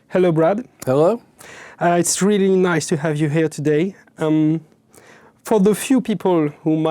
Hello, Brad. Hello. It's really nice to have you here today. For the few people who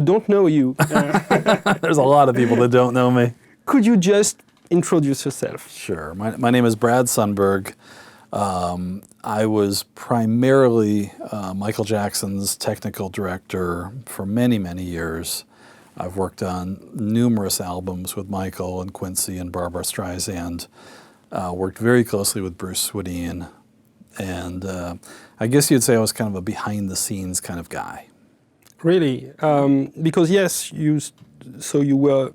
don't know you, There's a lot of people that don't know me. could you just introduce yourself? Sure. My name is Brad Sundberg. I was primarily Michael Jackson's technical director for many, many years. I've worked on numerous albums with Michael and Quincy and Barbra Streisand. Worked very closely with Bruce Swedien. And I guess you'd say I was kind of a behind-the-scenes kind of guy. Really? Because yes, you were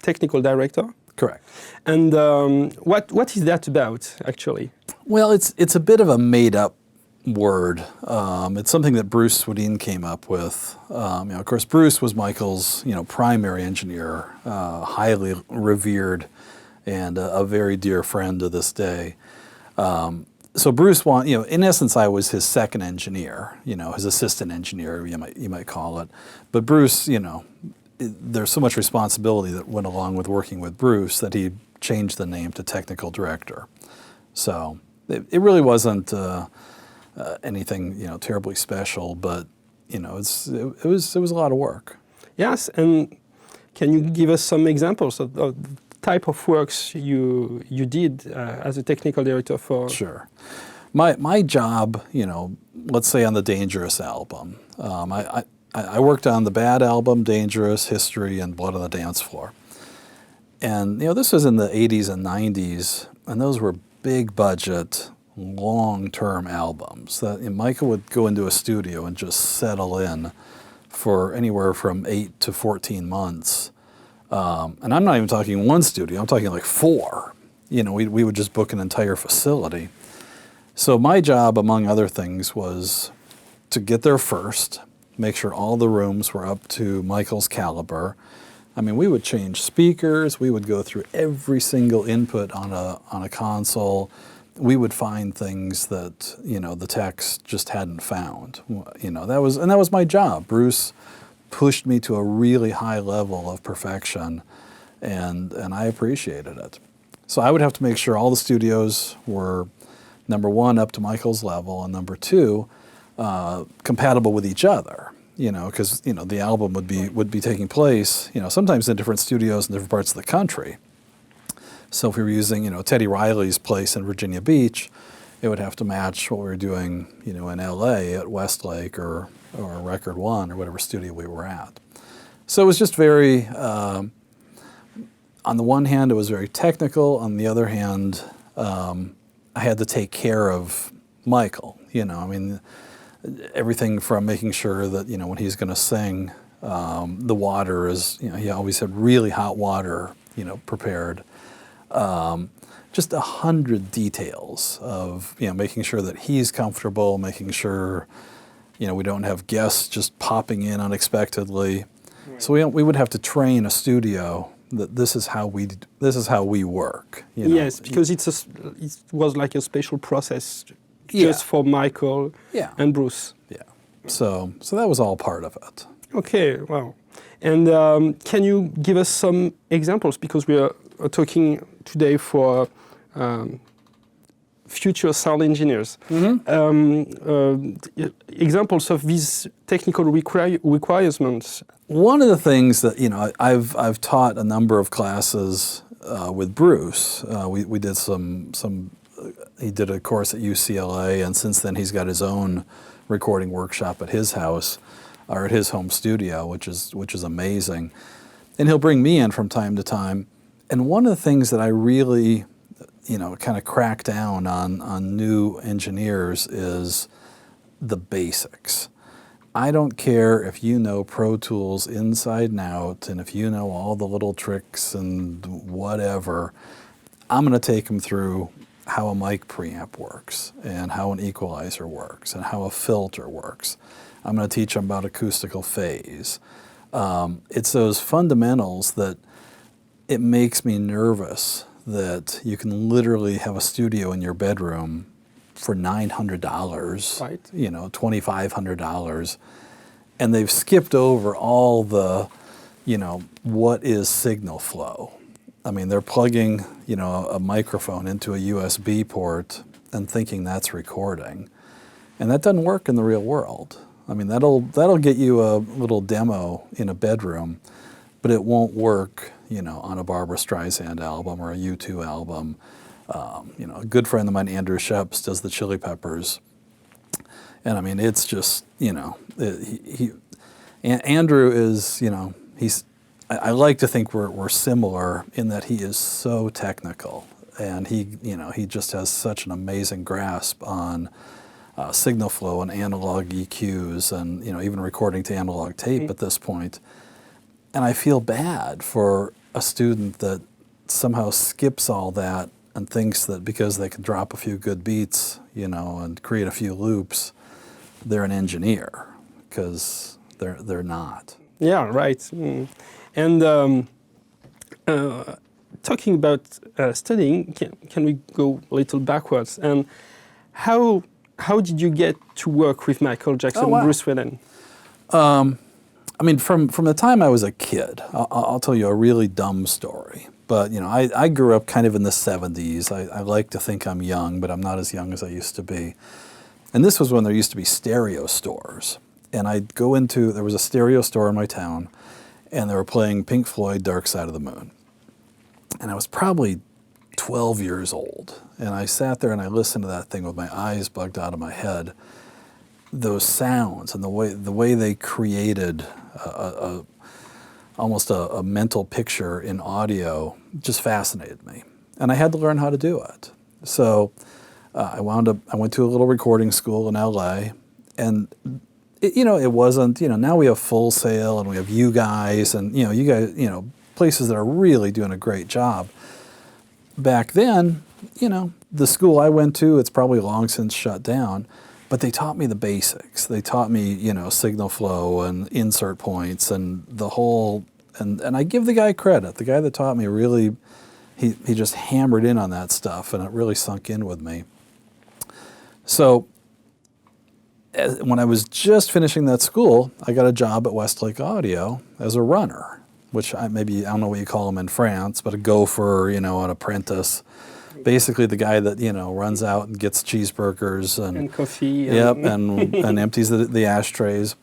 technical director. Correct. And what is that about, actually? Well, it's a bit of a made-up word. It's something that Bruce Swedien came up with. Of course, Bruce was Michael's primary engineer, highly revered, and a very dear friend to this day. So Bruce in essence, I was his second engineer, his assistant engineer, you might call it. But Bruce, there's so much responsibility that went along with working with Bruce that he changed the name to technical director. So it really wasn't anything terribly special, but it was a lot of work. Yes, and can you give us some examples of the type of works you did as a technical director for? Sure. My job, let's say on the Dangerous album, I worked on the Bad album, Dangerous, History, and Blood on the Dance Floor. And this was in the 80s and 90s, and those were big budget, long-term albums that Michael would go into a studio and just settle in for anywhere from 8 to 14 months. And I'm not even talking one studio, I'm talking like 4. We would just book an entire facility. So my job, among other things, was to get there first, make sure all the rooms were up to Michael's caliber. I mean, we would change speakers, we would go through every single input on a console. We would find things that, the techs just hadn't found. That was my job. Bruce pushed me to a really high level of perfection, and I appreciated it. So I would have to make sure all the studios were, number one, up to Michael's level, and number two, compatible with each other. Because the album would be taking place, sometimes in different studios in different parts of the country. So if we were using, Teddy Riley's place in Virginia Beach, it would have to match what we were doing, in LA at Westlake or Record One or whatever studio we were at. So it was just very, on the one hand, it was very technical. On the other hand, I had to take care of Michael. Everything from making sure that, when he's going to sing, the water is, he always had really hot water, prepared. Just 100 details of, making sure that he's comfortable, making sure, we don't have guests just popping in unexpectedly. Right. So we would have to train a studio that this is how we work. Yes, because it was like a special process just for Michael and Bruce. Yeah. So that was all part of it. Okay, wow. And can you give us some examples? Because we are talking today for future sound engineers. Mm-hmm. Examples of these technical requirements. One of the things that I've taught a number of classes with Bruce. We did he did a course at UCLA, and since then he's got his own recording workshop at his house or at his home studio, which is amazing. And he'll bring me in from time to time. And one of the things that I really, kind of crack down on new engineers is the basics. I don't care if you know Pro Tools inside and out, and if you know all the little tricks and whatever. I'm going to take them through how a mic preamp works, and how an equalizer works, and how a filter works. I'm going to teach them about acoustical phase. It's those fundamentals that it makes me nervous that you can literally have a studio in your bedroom for $900, right. $2,500, and they've skipped over all the, what is signal flow, I mean, they're plugging, you know, a microphone into a USB port and thinking that's recording. And that doesn't work in the real world. I mean, that'll get you a little demo in a bedroom, but it won't work, you know, on a Barbra Streisand album or a U2 album. You know, a good friend of mine, Andrew Sheps, does the Chili Peppers. And I mean, it's just, you know, Andrew is, you know, I like to think we're similar in that he is so technical, and he just has such an amazing grasp on signal flow and analog EQs, and, you know, even recording to analog tape at this point. And I feel bad for a student that somehow skips all that and thinks that because they can drop a few good beats, you know, and create a few loops, they're an engineer, because they're not. Yeah, right. And talking about studying, can we go a little backwards? And how did you get to work with Michael Jackson and Bruce Wayne? I mean, from the time I was a kid, I'll tell you a really dumb story. But, you know, I grew up kind of in the 70s. I like to think I'm young, but I'm not as young as I used to be. And this was when there used to be stereo stores. And I'd go there was a stereo store in my town, and they were playing Pink Floyd, Dark Side of the Moon. And I was probably 12 years old. And I sat there and I listened to that thing with my eyes bugged out of my head. Those sounds and the way they created almost a mental picture in audio just fascinated me. And I had to learn how to do it. So I went to a little recording school in LA, and it wasn't, you know, now we have Full Sail and we have you guys, and, you know, places that are really doing a great job. Back then, you know, the school I went to, it's probably long since shut down, but they taught me the basics. They taught me, you know, signal flow and insert points and the whole, and I give the guy credit. The guy that taught me really, he just hammered in on that stuff, and it really sunk in with me. So when I was just finishing that school, I got a job at Westlake Audio as a runner, which I don't know what you call them in France, but a gopher, you know, an apprentice. Basically the guy that, you know, runs out and gets cheeseburgers and coffee. Yep, and empties the ashtrays.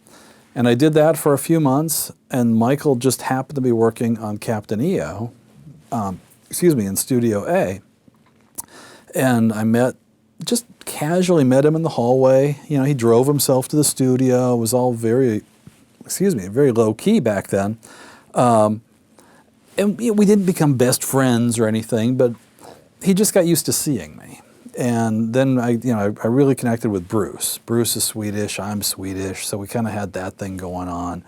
And I did that for a few months, and Michael just happened to be working on Captain EO, in Studio A. And I just casually met him in the hallway. You know, he drove himself to the studio. It was all very low key back then. And we didn't become best friends or anything, but he just got used to seeing me. And then I really connected with Bruce. Bruce is Swedish, I'm Swedish, so we kind of had that thing going on.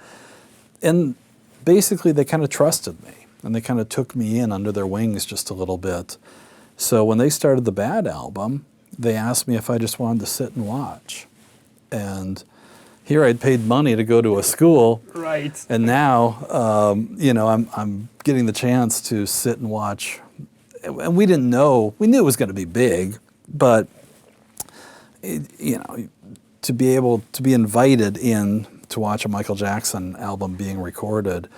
And basically they kind of trusted me, and they kind of took me in under their wings just a little bit. So when they started the Bad album, they asked me if I just wanted to sit and watch. And here I'd paid money to go to a school, right? And now, you know, I'm getting the chance to sit and watch. And we didn't know, we knew it was going to be big, but, you know, to be able to be invited in to watch a Michael Jackson album being recorded,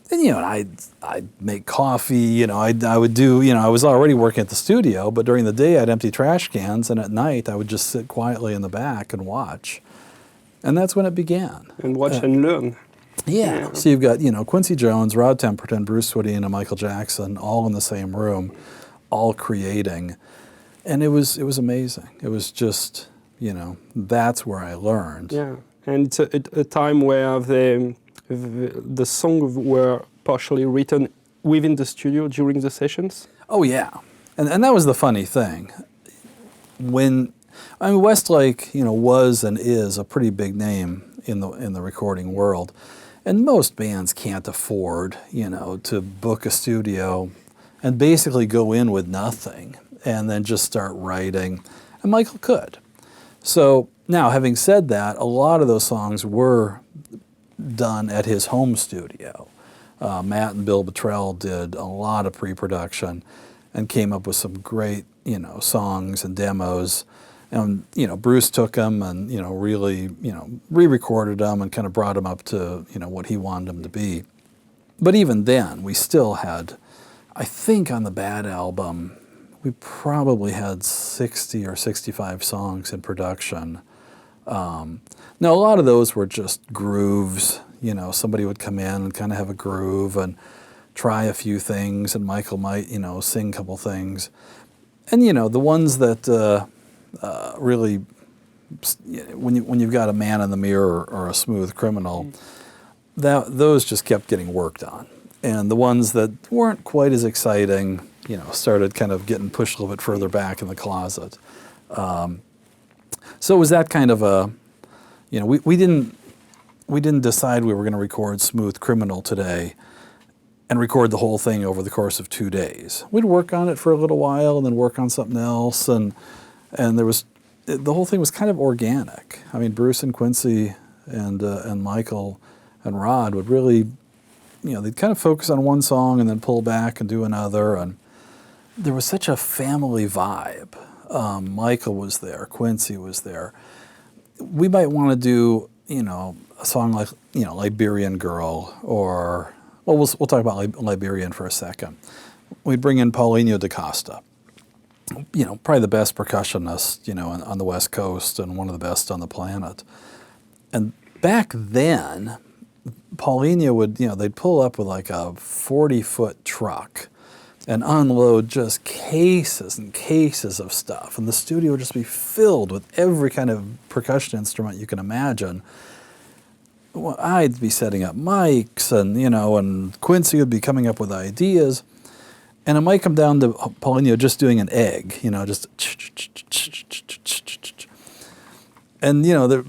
and, you know, I'd make coffee, you know, I would do, you know, I was already working at the studio, but during the day I'd empty trash cans, and at night I would just sit quietly in the back and watch. And that's when it began. And watch and learn. Yeah. So you've got, you know, Quincy Jones, Rod Temperton, Bruce Swedien, and Michael Jackson all in the same room, all creating. And it was amazing. It was just, you know, that's where I learned. Yeah. And it's a time where the songs were partially written within the studio during the sessions? Oh, yeah. And that was the funny thing. Westlake, you know, was and is a pretty big name in the recording world. And most bands can't afford, you know, to book a studio and basically go in with nothing and then just start writing. And Michael could. So now, having said that, a lot of those songs were done at his home studio. Matt and Bill Bottrell did a lot of pre-production and came up with some great, you know, songs and demos. And, you know, Bruce took them and, you know, really, you know, re-recorded them and kind of brought them up to, you know, what he wanted them to be. But even then, we still had I think on the Bad album, we probably had 60 or 65 songs in production. Now, a lot of those were just grooves. You know, somebody would come in and kind of have a groove and try a few things, and Michael might, you know, sing a couple things. And, you know, the ones that really, when you've got a Man in the Mirror or a Smooth Criminal, those just kept getting worked on. And the ones that weren't quite as exciting, you know, started kind of getting pushed a little bit further back in the closet. So it was that kind of a, you know, we didn't decide we were going to record Smooth Criminal today and record the whole thing over the course of 2 days. We'd work on it for a little while and then work on something else, and the whole thing was kind of organic. I mean, Bruce and Quincy and Michael and Rod would really, you know, they'd kind of focus on one song and then pull back and do another, and there was such a family vibe. Michael was there, Quincy was there. We might want to do, you know, a song like, you know, Liberian Girl, or, well, we'll talk about Liberian for a second. We'd bring in Paulinho da Costa, you know, probably the best percussionist, you know, on the West Coast and one of the best on the planet. And back then, Paulinho would, you know, they'd pull up with like a 40-foot truck and unload just cases and cases of stuff. And the studio would just be filled with every kind of percussion instrument you can imagine. Well, I'd be setting up mics, and, you know, and Quincy would be coming up with ideas. And it might come down to Paulinho just doing an egg, you know, just. And, you know,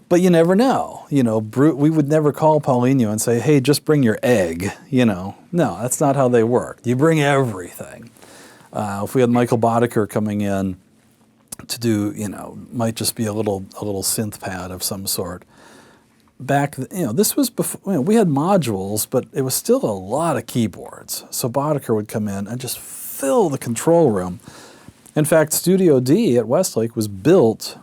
but you never know. You know, we would never call Paulinho and say, hey, just bring your egg, you know. No, that's not how they work. You bring everything. If we had Michael Boddicker coming in to do, you know, might just be a little synth pad of some sort. Back, you know, this was before, you know, we had modules, but it was still a lot of keyboards. So Boddicker would come in and just fill the control room. In fact, Studio D at Westlake was built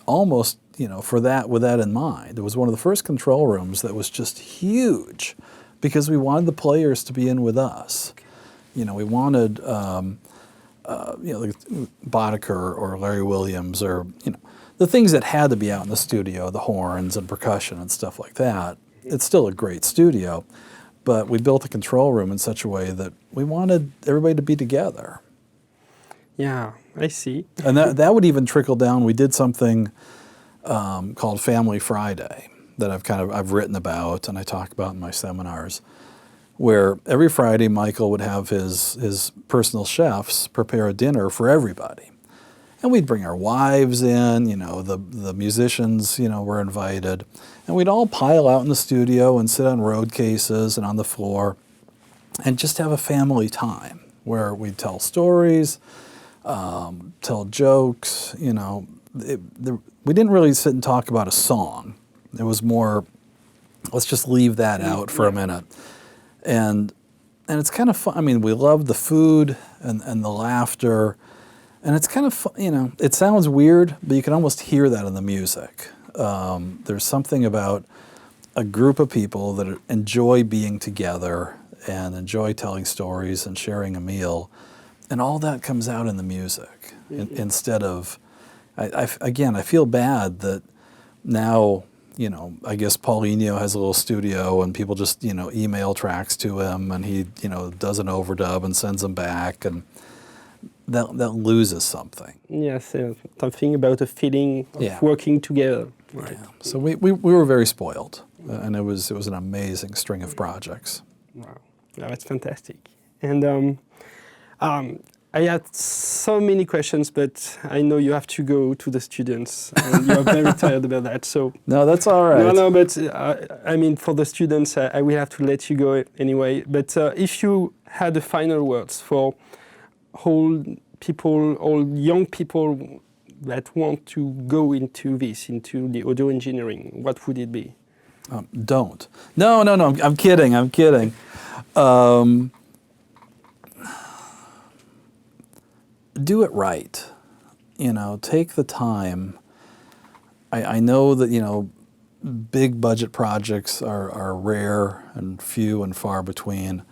almost, you know, for that, with that in mind. It was one of the first control rooms that was just huge because we wanted the players to be in with us. You know, we wanted, you know, like Boddicker or Larry Williams, or, you know, the things that had to be out in the studio, the horns and percussion and stuff like that. It's still a great studio, but we built a control room in such a way that we wanted everybody to be together. Yeah, I see. And that would even trickle down. We did something called Family Friday that I've written about and I talk about in my seminars, where every Friday Michael would have his personal chefs prepare a dinner for everybody. And we'd bring our wives in, you know, the musicians, you know, were invited. And we'd all pile out in the studio and sit on road cases and on the floor and just have a family time where we'd tell stories, tell jokes, you know. We didn't really sit and talk about a song. It was more, let's just leave that out for a minute. And it's kind of fun. I mean, we loved the food and the laughter. And it's kind of fun, you know, it sounds weird, but you can almost hear that in the music. There's something about a group of people that enjoy being together and enjoy telling stories and sharing a meal, and all that comes out in the music. Instead of, again, I feel bad that now, you know, I guess Paulinho has a little studio and people just, you know, email tracks to him and he, you know, does an overdub and sends them back, and that loses something. Yes, something about a feeling of working together. Right. Yeah. So we were very spoiled, and it was an amazing string of projects. Wow, yeah, that's fantastic. And I had so many questions, but I know you have to go to the students, and you are very tired about that. So no, that's all right. No, but I mean, for the students, I will have to let you go anyway. But if you had the final words for all young people that want to go into the audio engineering, what would it be? Don't. No, I'm kidding. Do it right. You know, take the time. I know that, you know, big budget projects are rare and few and far between,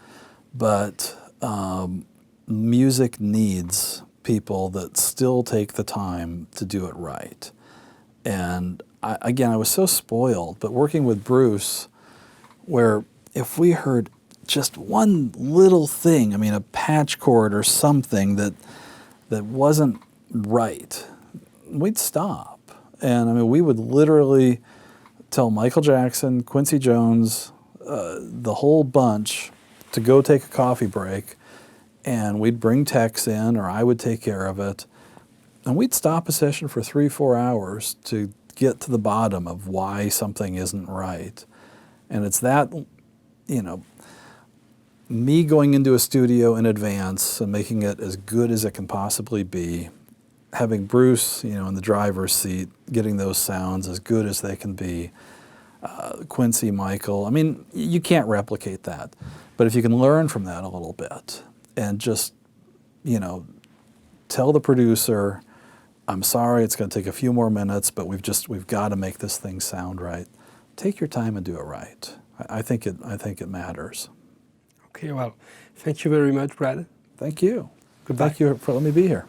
but music needs people that still take the time to do it right. And I was so spoiled, but working with Bruce, where if we heard just one little thing, I mean, a patch chord or something that wasn't right, we'd stop. And I mean, we would literally tell Michael Jackson, Quincy Jones, the whole bunch to go take a coffee break, and we'd bring techs in, or I would take care of it, and we'd stop a session for 3-4 hours to get to the bottom of why something isn't right. And it's that, you know, me going into a studio in advance and making it as good as it can possibly be, having Bruce, you know, in the driver's seat, getting those sounds as good as they can be, Quincy, Michael, I mean, you can't replicate that. But if you can learn from that a little bit and just, you know, tell the producer, I'm sorry, it's going to take a few more minutes, but we've got to make this thing sound right. Take your time and do it right. I think it matters. Okay, well, thank you very much, Brad. Thank you. Goodbye. Thank you for letting me be here.